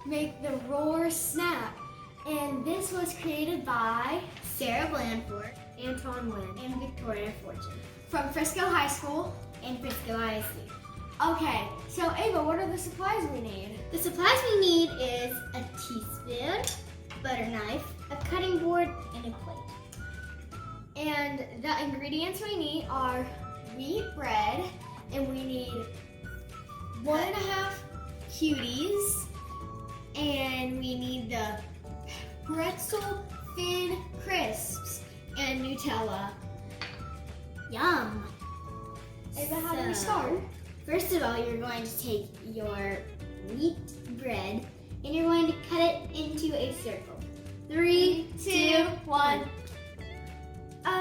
make the roar snap. And this was created by Sarah Blandford Anton Wynn and Victoria Fortune from Frisco High School. and Frisco ISD. Okay, so Ava, what are the supplies we need? The supplies we need is a teaspoon, butter knife, a cutting board, and a plate. And the ingredients we need are wheat bread, and we need 1.5 cuties, and we need the pretzel thin crisps and Nutella. Yum! Ava, how do we So, start? First of all, you're going to take your wheat bread and you're going to cut it into a circle. 3, 2, 1.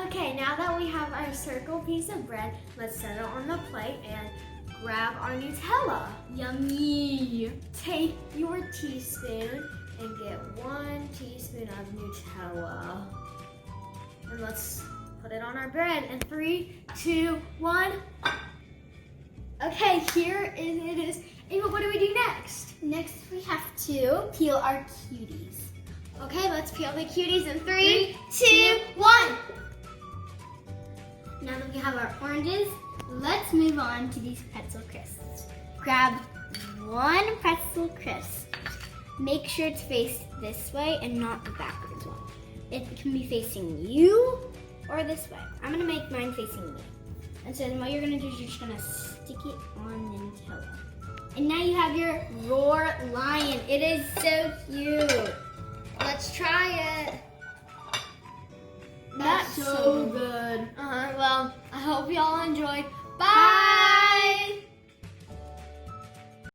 Okay, now that we have our circle piece of bread, let's set it on the plate and grab our Nutella. Yummy! Take your teaspoon and get 1 teaspoon of Nutella. And let's put it on our bread. And 3, 2, 1. Okay, here it is. Ava, what do we do next? Next, we have to peel our cuties. Okay, let's peel the cuties in 3, 2, 1. Now that we have our oranges, let's move on to these pretzel crisps. Grab 1 pretzel crisp. Make sure it's faced this way and not the backwards one. It can be facing you or this way. I'm gonna make mine facing me. And so then what you're gonna do is you're just gonna stick it on the Nutella. And now you have your Roar Lion. It is so cute. Let's try it. That's so good. Well, I hope y'all enjoyed. Bye.